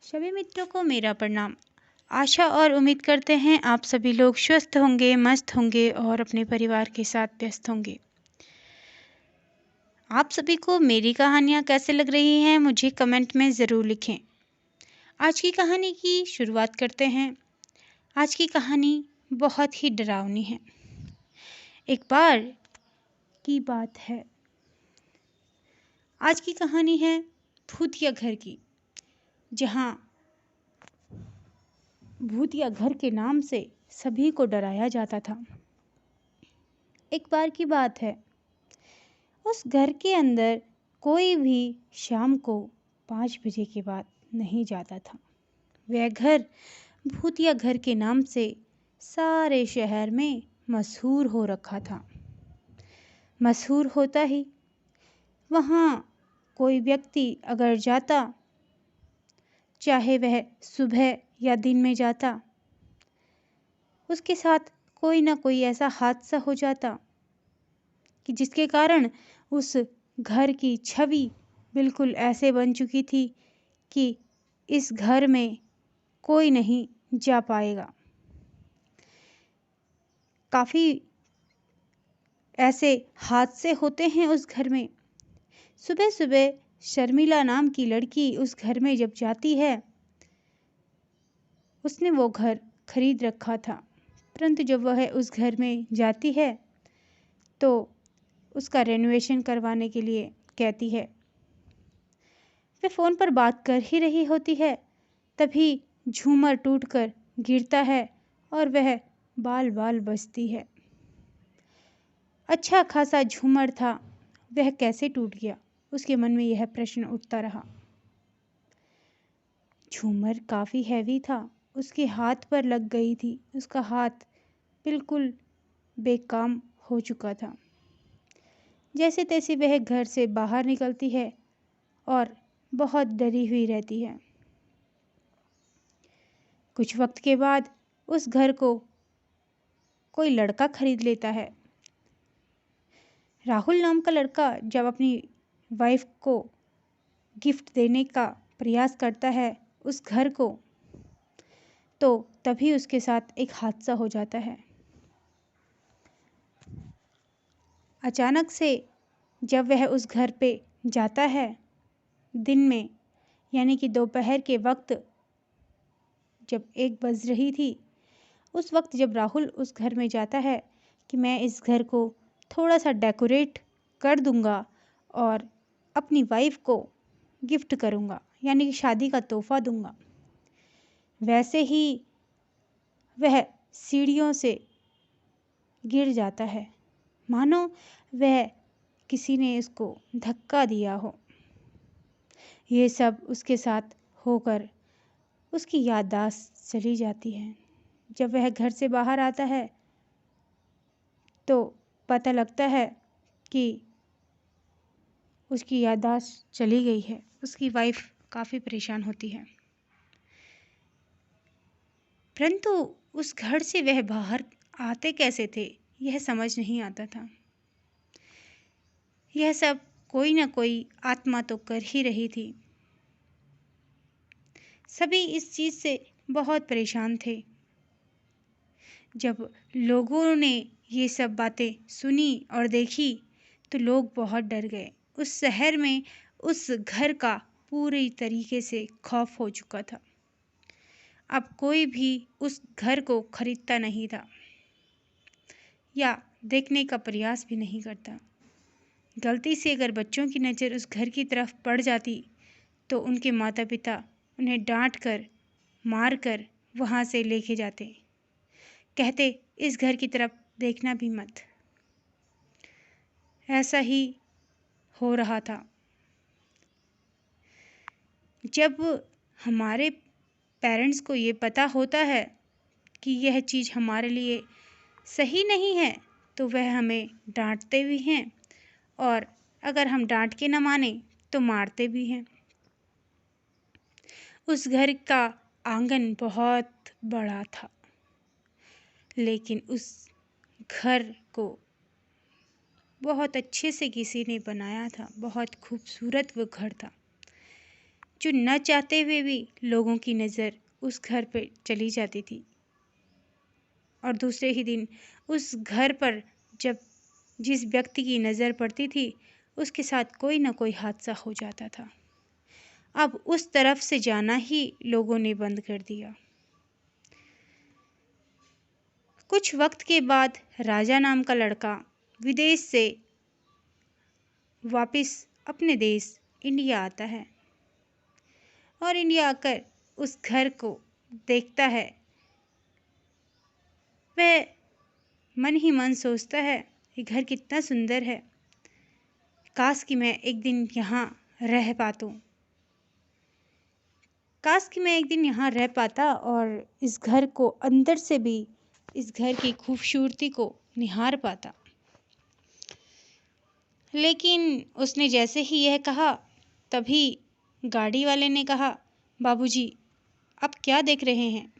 सभी मित्रों को मेरा प्रणाम। आशा और उम्मीद करते हैं आप सभी लोग स्वस्थ होंगे, मस्त होंगे और अपने परिवार के साथ व्यस्त होंगे। आप सभी को मेरी कहानियाँ कैसे लग रही हैं मुझे कमेंट में ज़रूर लिखें। आज की कहानी की शुरुआत करते हैं। आज की कहानी बहुत ही डरावनी है। एक बार की बात है। आज की कहानी है भूतिया घर की, जहाँ भूतिया घर के नाम से सभी को डराया जाता था। एक बार की बात है, उस घर के अंदर कोई भी शाम को 5 बजे के बाद नहीं जाता था। वह घर भूतिया घर के नाम से सारे शहर में मशहूर हो रखा था। मशहूर होता ही वहाँ कोई व्यक्ति अगर जाता, चाहे वह सुबह या दिन में जाता, उसके साथ कोई ना कोई ऐसा हादसा हो जाता कि जिसके कारण उस घर की छवि बिल्कुल ऐसे बन चुकी थी कि इस घर में कोई नहीं जा पाएगा। काफ़ी ऐसे हादसे होते हैं उस घर में। सुबह सुबह शर्मिला नाम की लड़की उस घर में जब जाती है, उसने वो घर खरीद रखा था, परंतु जब वह उस घर में जाती है तो उसका रेनोवेशन करवाने के लिए कहती है। वह फ़ोन पर बात कर ही रही होती है, तभी झूमर टूटकर गिरता है और वह बाल बाल बजती है। अच्छा खासा झूमर था, वह कैसे टूट गया? उसके मन में यह प्रश्न उठता रहा। झूमर काफ़ी हैवी था, उसके हाथ पर लग गई थी। उसका हाथ बिल्कुल बेकाम हो चुका था। जैसे तैसे वह घर से बाहर निकलती है और बहुत डरी हुई रहती है। कुछ वक्त के बाद उस घर को कोई लड़का खरीद लेता है। राहुल नाम का लड़का जब अपनी वाइफ को गिफ्ट देने का प्रयास करता है उस घर को, तो तभी उसके साथ एक हादसा हो जाता है। अचानक से जब वह उस घर पे जाता है दिन में, यानी कि दोपहर के वक्त जब 1 बज रही थी, उस वक्त जब राहुल उस घर में जाता है कि मैं इस घर को थोड़ा सा डेकोरेट कर दूंगा और अपनी वाइफ को गिफ्ट करूंगा, यानी कि शादी का तोहफा दूंगा, वैसे ही वह सीढ़ियों से गिर जाता है, मानो वह किसी ने इसको धक्का दिया हो। ये सब उसके साथ होकर उसकी याददाश्त चली जाती है। जब वह घर से बाहर आता है तो पता लगता है कि उसकी याददाश्त चली गई है। उसकी वाइफ काफ़ी परेशान होती है, परंतु उस घर से वह बाहर आते कैसे थे यह समझ नहीं आता था। यह सब कोई ना कोई आत्मा तो कर ही रही थी। सभी इस चीज़ से बहुत परेशान थे। जब लोगों ने ये सब बातें सुनी और देखी तो लोग बहुत डर गए। उस शहर में उस घर का पूरी तरीके से खौफ हो चुका था। अब कोई भी उस घर को खरीदता नहीं था या देखने का प्रयास भी नहीं करता। गलती से अगर बच्चों की नज़र उस घर की तरफ पड़ जाती तो उनके माता पिता उन्हें डांट कर, मार कर वहाँ से लेके जाते, कहते इस घर की तरफ देखना भी मत। ऐसा ही हो रहा था। जब हमारे पेरेंट्स को ये पता होता है कि यह चीज़ हमारे लिए सही नहीं है तो वह हमें डांटते भी हैं और अगर हम डांट के न माने तो मारते भी हैं। उस घर का आंगन बहुत बड़ा था, लेकिन उस घर को बहुत अच्छे से किसी ने बनाया था। बहुत खूबसूरत वो घर था। जो न चाहते हुए भी लोगों की नज़र उस घर पर चली जाती थी और दूसरे ही दिन उस घर पर जब जिस व्यक्ति की नज़र पड़ती थी उसके साथ कोई ना कोई हादसा हो जाता था। अब उस तरफ से जाना ही लोगों ने बंद कर दिया। कुछ वक्त के बाद राजा नाम का लड़का विदेश से वापस अपने देश इंडिया आता है और इंडिया आकर उस घर को देखता है। वह मन ही मन सोचता है ये घर कितना सुंदर है, काश कि मैं एक दिन यहाँ रह पाता, काश कि मैं एक दिन यहाँ रह पाता और इस घर को अंदर से भी इस घर की खूबसूरती को निहार पाता। लेकिन उसने जैसे ही यह कहा तभी गाड़ी वाले ने कहा, बाबूजी आप क्या देख रहे हैं?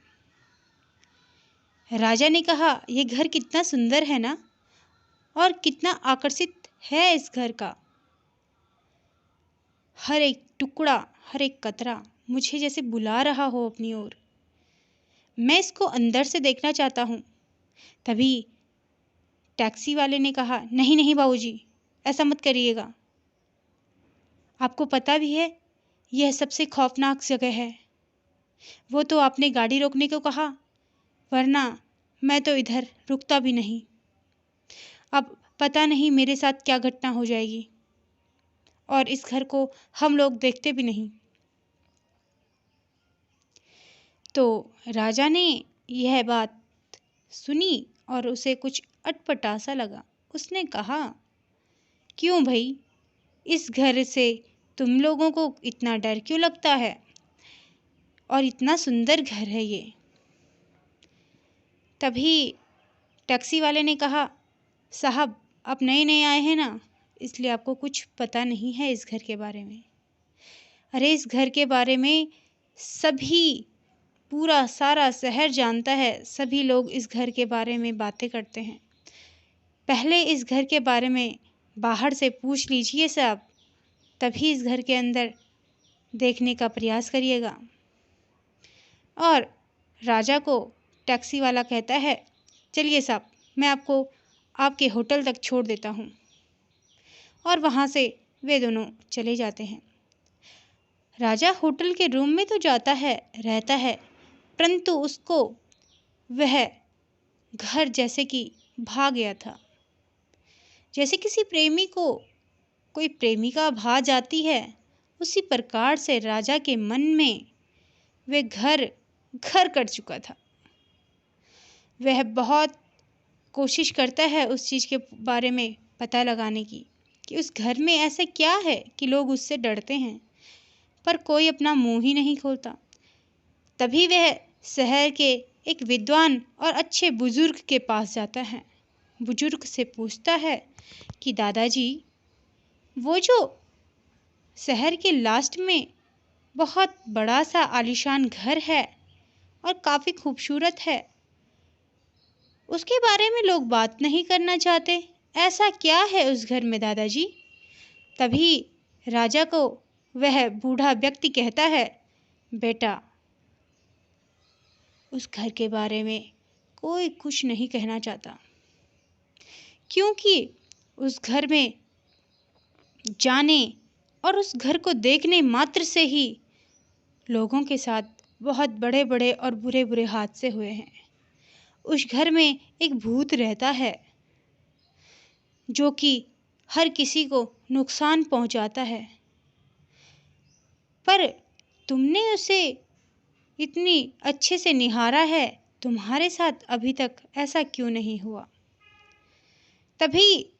राजा ने कहा, यह घर कितना सुंदर है ना, और कितना आकर्षित है इस घर का। हर एक टुकड़ा, हर एक कतरा मुझे जैसे बुला रहा हो अपनी ओर। मैं इसको अंदर से देखना चाहता हूँ। तभी टैक्सी वाले ने कहा, नहीं नहीं बाबूजी, ऐसा मत करिएगा। आपको पता भी है यह सबसे खौफनाक जगह है। वो तो आपने गाड़ी रोकने को कहा, वरना मैं तो इधर रुकता भी नहीं। अब पता नहीं मेरे साथ क्या घटना हो जाएगी और इस घर को हम लोग देखते भी नहीं। तो राजा ने यह बात सुनी और उसे कुछ अटपटा सा लगा। उसने कहा, क्यों भाई, इस घर से तुम लोगों को इतना डर क्यों लगता है? और इतना सुंदर घर है ये। तभी टैक्सी वाले ने कहा, साहब आप नए नए आए हैं ना, इसलिए आपको कुछ पता नहीं है इस घर के बारे में। अरे इस घर के बारे में सभी, पूरा सारा शहर जानता है। सभी लोग इस घर के बारे में बातें करते हैं। पहले इस घर के बारे में बाहर से पूछ लीजिए साहब, तभी इस घर के अंदर देखने का प्रयास करिएगा। और राजा को टैक्सी वाला कहता है, चलिए साहब मैं आपको आपके होटल तक छोड़ देता हूँ। और वहाँ से वे दोनों चले जाते हैं। राजा होटल के रूम में तो जाता है, रहता है, परंतु उसको वह घर जैसे कि भा गया था। जैसे किसी प्रेमी को कोई प्रेमिका भा जाती है, उसी प्रकार से राजा के मन में वह घर घर कर चुका था। वह बहुत कोशिश करता है उस चीज़ के बारे में पता लगाने की कि उस घर में ऐसा क्या है कि लोग उससे डरते हैं, पर कोई अपना मुंह ही नहीं खोलता। तभी वह शहर के एक विद्वान और अच्छे बुजुर्ग के पास जाता है। बुजुर्ग से पूछता है कि दादाजी, वो जो शहर के लास्ट में बहुत बड़ा सा आलीशान घर है और काफ़ी खूबसूरत है, उसके बारे में लोग बात नहीं करना चाहते, ऐसा क्या है उस घर में दादाजी? तभी राजा को वह बूढ़ा व्यक्ति कहता है, बेटा उस घर के बारे में कोई कुछ नहीं कहना चाहता, क्योंकि उस घर में जाने और उस घर को देखने मात्र से ही लोगों के साथ बहुत बड़े बड़े और बुरे बुरे हादसे हुए हैं। उस घर में एक भूत रहता है जो कि हर किसी को नुकसान पहुंचाता है, पर तुमने उसे इतनी अच्छे से निहारा है, तुम्हारे साथ अभी तक ऐसा क्यों नहीं हुआ? तभी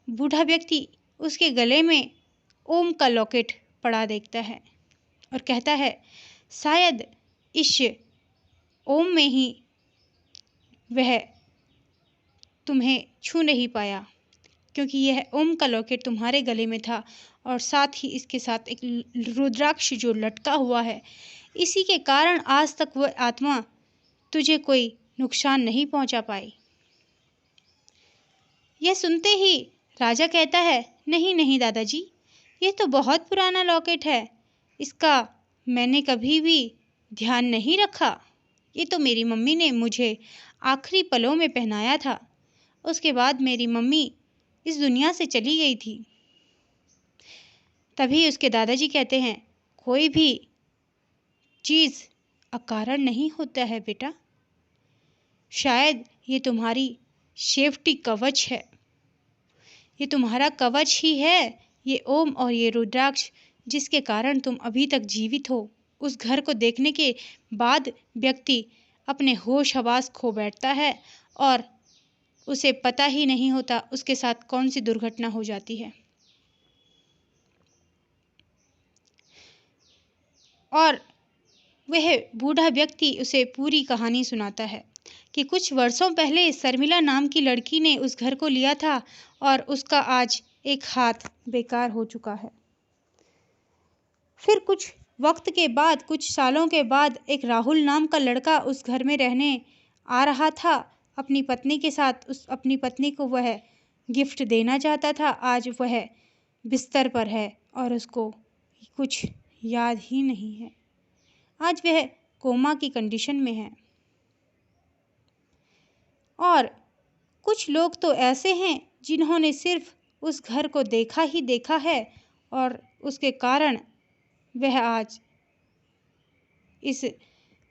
बूढ़ा व्यक्ति उसके गले में ओम का लॉकेट पड़ा देखता है और कहता है, शायद इस ओम में ही वह तुम्हें छू नहीं पाया, क्योंकि यह ओम का लॉकेट तुम्हारे गले में था और साथ ही इसके साथ एक रुद्राक्ष जो लटका हुआ है, इसी के कारण आज तक वह आत्मा तुझे कोई नुकसान नहीं पहुंचा पाई। यह सुनते ही राजा कहता है, नहीं नहीं दादाजी, यह तो बहुत पुराना लॉकेट है, इसका मैंने कभी भी ध्यान नहीं रखा। ये तो मेरी मम्मी ने मुझे आखिरी पलों में पहनाया था। उसके बाद मेरी मम्मी इस दुनिया से चली गई थी। तभी उसके दादाजी कहते हैं, कोई भी चीज़ अकारण नहीं होता है बेटा। शायद ये तुम्हारी सेफ्टी कवच है। ये तुम्हारा कवच ही है, ये ओम और ये रुद्राक्ष, जिसके कारण तुम अभी तक जीवित हो। उस घर को देखने के बाद व्यक्ति अपने होश हवास खो बैठता है और उसे पता ही नहीं होता उसके साथ कौन सी दुर्घटना हो जाती है। और वह बूढ़ा व्यक्ति उसे पूरी कहानी सुनाता है कि कुछ वर्षों पहले शर्मिला नाम की लड़की ने उस घर को लिया था और उसका आज एक हाथ बेकार हो चुका है। फिर कुछ वक्त के बाद, कुछ सालों के बाद, एक राहुल नाम का लड़का उस घर में रहने आ रहा था अपनी पत्नी के साथ। अपनी पत्नी को वह गिफ्ट देना चाहता था। आज वह बिस्तर पर है और उसको कुछ याद ही नहीं है। आज वह कोमा की कंडीशन में है। और कुछ लोग तो ऐसे हैं जिन्होंने सिर्फ उस घर को देखा ही देखा है और उसके कारण वह आज इस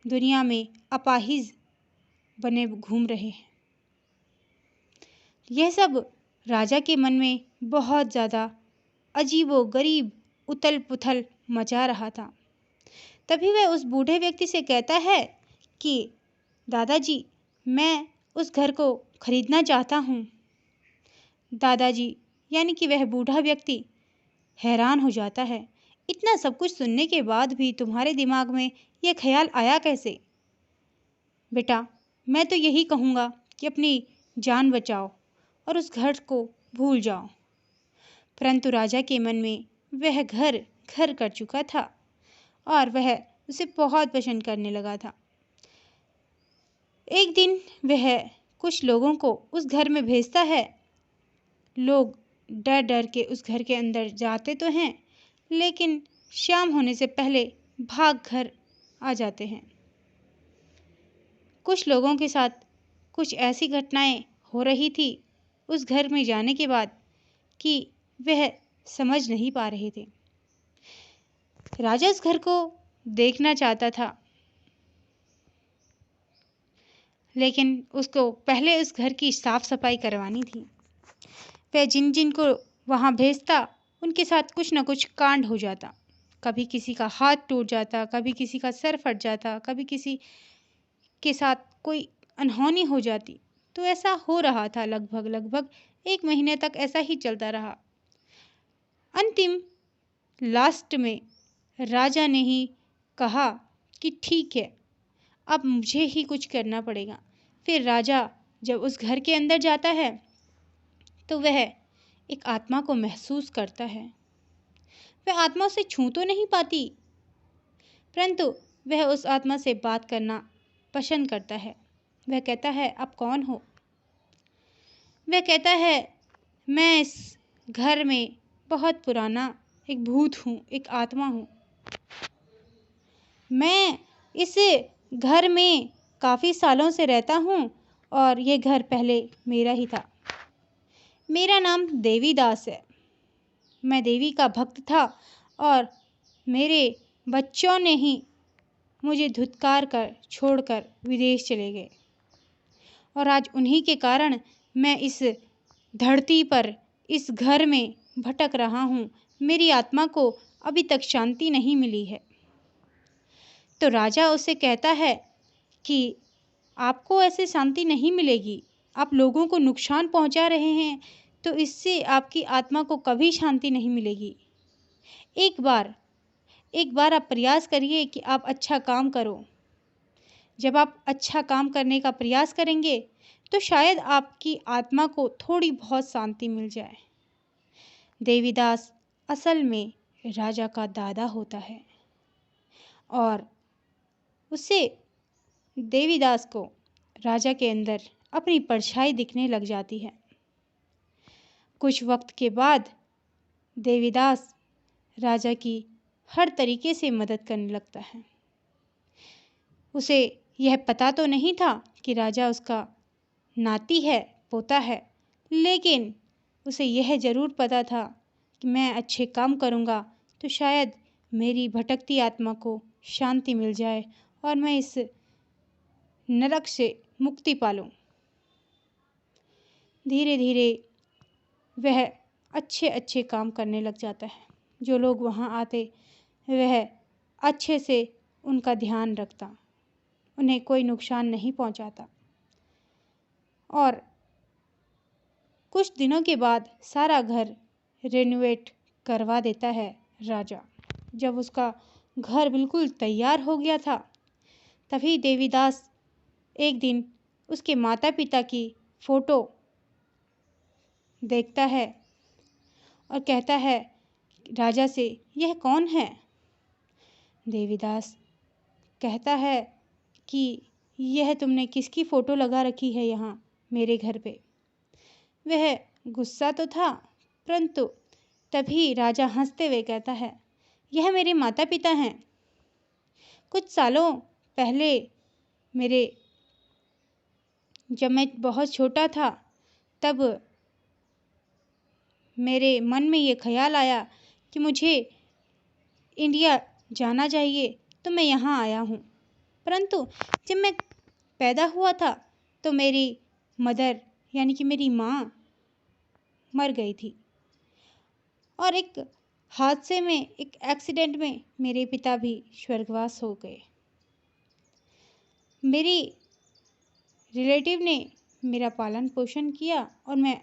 दुनिया में अपाहिज बने घूम रहे हैं। यह सब राजा के मन में बहुत ज़्यादा अजीबो गरीब उथल पुथल मचा रहा था। तभी वह उस बूढ़े व्यक्ति से कहता है कि दादाजी, मैं उस घर को खरीदना चाहता हूँ। दादाजी यानी कि वह बूढ़ा व्यक्ति हैरान हो जाता है, इतना सब कुछ सुनने के बाद भी तुम्हारे दिमाग में यह ख्याल आया कैसे? बेटा, मैं तो यही कहूँगा कि अपनी जान बचाओ और उस घर को भूल जाओ। परंतु राजा के मन में वह घर घर कर चुका था और वह उसे बहुत पसंद करने लगा था। एक दिन वह कुछ लोगों को उस घर में भेजता है। लोग डर डर के उस घर के अंदर जाते तो हैं, लेकिन शाम होने से पहले भाग घर आ जाते हैं। कुछ लोगों के साथ कुछ ऐसी घटनाएं हो रही थी उस घर में जाने के बाद कि वह समझ नहीं पा रहे थे। राजा इस घर को देखना चाहता था, लेकिन उसको पहले उस घर की साफ सफाई करवानी थी। वह जिन जिन को वहाँ भेजता उनके साथ कुछ न कुछ कांड हो जाता। कभी किसी का हाथ टूट जाता, कभी किसी का सर फट जाता, कभी किसी के साथ कोई अनहोनी हो जाती। तो ऐसा हो रहा था लगभग 1 महीने तक ऐसा ही चलता रहा। अंतिम लास्ट में राजा ने ही कहा कि ठीक है, अब मुझे ही कुछ करना पड़ेगा। फिर राजा जब उस घर के अंदर जाता है तो वह एक आत्मा को महसूस करता है। वह आत्मा उसे छू तो नहीं पाती, परंतु वह उस आत्मा से बात करना पसंद करता है। वह कहता है, आप कौन हो? वह कहता है, मैं इस घर में बहुत पुराना एक भूत हूँ, एक आत्मा हूँ। मैं इस घर में काफ़ी सालों से रहता हूँ और ये घर पहले मेरा ही था। मेरा नाम देवीदास है। मैं देवी का भक्त था और मेरे बच्चों ने ही मुझे धुतकार कर छोड़कर विदेश चले गए और आज उन्हीं के कारण मैं इस धरती पर, इस घर में भटक रहा हूँ। मेरी आत्मा को अभी तक शांति नहीं मिली है। तो राजा उसे कहता है कि आपको ऐसे शांति नहीं मिलेगी। आप लोगों को नुकसान पहुँचा रहे हैं, तो इससे आपकी आत्मा को कभी शांति नहीं मिलेगी। एक बार आप प्रयास करिए कि आप अच्छा काम करो। जब आप अच्छा काम करने का प्रयास करेंगे तो शायद आपकी आत्मा को थोड़ी बहुत शांति मिल जाए। देवीदास असल में राजा का दादा होता है और उससे देवीदास को राजा के अंदर अपनी परछाई दिखने लग जाती है। कुछ वक्त के बाद देवीदास राजा की हर तरीके से मदद करने लगता है। उसे यह पता तो नहीं था कि राजा उसका नाती है, पोता है, लेकिन उसे यह ज़रूर पता था कि मैं अच्छे काम करूँगा तो शायद मेरी भटकती आत्मा को शांति मिल जाए और मैं इस नरक से मुक्ति पालूं। धीरे धीरे वह अच्छे अच्छे काम करने लग जाता है। जो लोग वहाँ आते वह अच्छे से उनका ध्यान रखता, उन्हें कोई नुकसान नहीं पहुँचाता। और कुछ दिनों के बाद सारा घर रेनोवेट करवा देता है राजा। जब उसका घर बिल्कुल तैयार हो गया था, तभी देवीदास एक दिन उसके माता पिता की फ़ोटो देखता है और कहता है राजा से, यह कौन है? देवीदास कहता है कि यह तुमने किसकी फ़ोटो लगा रखी है यहाँ मेरे घर पे। वह गुस्सा तो था, परंतु तभी राजा हंसते हुए कहता है, यह मेरे माता पिता हैं। कुछ सालों पहले जब मैं बहुत छोटा था, तब मेरे मन में ये ख्याल आया कि मुझे इंडिया जाना चाहिए, तो मैं यहाँ आया हूँ। परंतु जब मैं पैदा हुआ था तो मेरी मदर यानी कि मेरी माँ मर गई थी और एक हादसे में, एक एक्सीडेंट में मेरे पिता भी स्वर्गवास हो गए। मेरी रिलेटिव ने मेरा पालन पोषण किया और मैं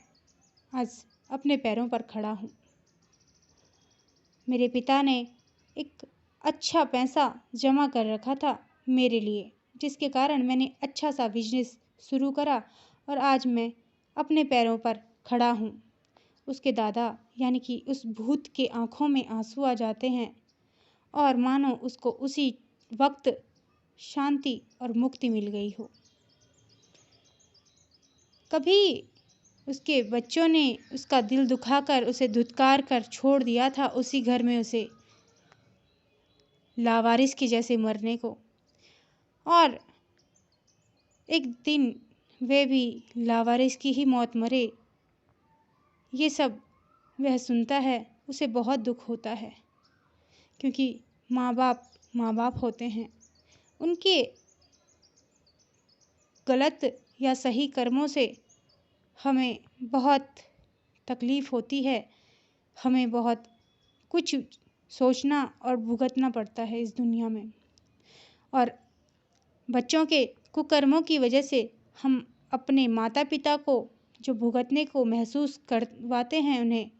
आज अपने पैरों पर खड़ा हूँ। मेरे पिता ने एक अच्छा पैसा जमा कर रखा था मेरे लिए, जिसके कारण मैंने अच्छा सा बिजनेस शुरू करा और आज मैं अपने पैरों पर खड़ा हूँ। उसके दादा यानी कि उस भूत के आँखों में आंसू आ जाते हैं और मानो उसको उसी वक्त शांति और मुक्ति मिल गई हो। कभी उसके बच्चों ने उसका दिल दुखाकर उसे धुतकार कर छोड़ दिया था उसी घर में, उसे लावारिस के जैसे मरने को, और एक दिन वे भी लावारिस की ही मौत मरे। ये सब वह सुनता है, उसे बहुत दुख होता है, क्योंकि माँ बाप होते हैं। उनके गलत या सही कर्मों से हमें बहुत तकलीफ़ होती है, हमें बहुत कुछ सोचना और भुगतना पड़ता है इस दुनिया में। और बच्चों के कुकर्मों की वजह से हम अपने माता पिता को जो भुगतने को महसूस करवाते हैं उन्हें,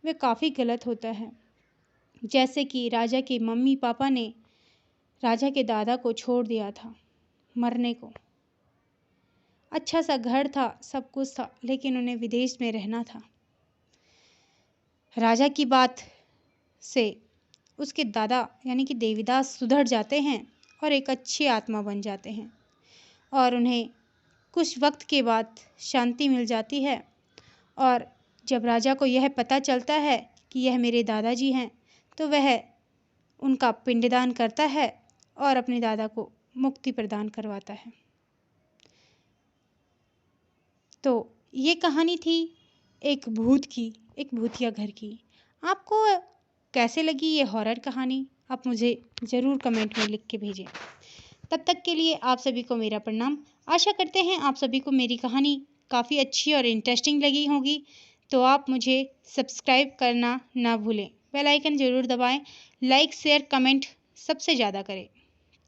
वे काफ़ी गलत होता है। जैसे कि राजा के मम्मी पापा ने राजा के दादा को छोड़ दिया था मरने को। अच्छा सा घर था, सब कुछ था, लेकिन उन्हें विदेश में रहना था। राजा की बात से उसके दादा यानी कि देवीदास सुधर जाते हैं और एक अच्छी आत्मा बन जाते हैं और उन्हें कुछ वक्त के बाद शांति मिल जाती है। और जब राजा को यह पता चलता है कि यह मेरे दादाजी हैं, तो वह उनका पिंडदान करता है और अपने दादा को मुक्ति प्रदान करवाता है। तो ये कहानी थी एक भूत की, एक भूतिया घर की। आपको कैसे लगी ये हॉरर कहानी? आप मुझे ज़रूर कमेंट में लिख के भेजें। तब तक के लिए आप सभी को मेरा प्रणाम। आशा करते हैं आप सभी को मेरी कहानी काफ़ी अच्छी और इंटरेस्टिंग लगी होगी। तो आप मुझे सब्सक्राइब करना ना भूलें, बेल आइकन ज़रूर दबाएं, लाइक शेयर कमेंट सबसे ज़्यादा करें।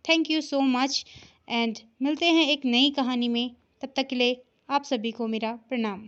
Thank you so much and मिलते हैं एक नई कहानी में। तब तक के लिए आप सभी को मेरा प्रणाम।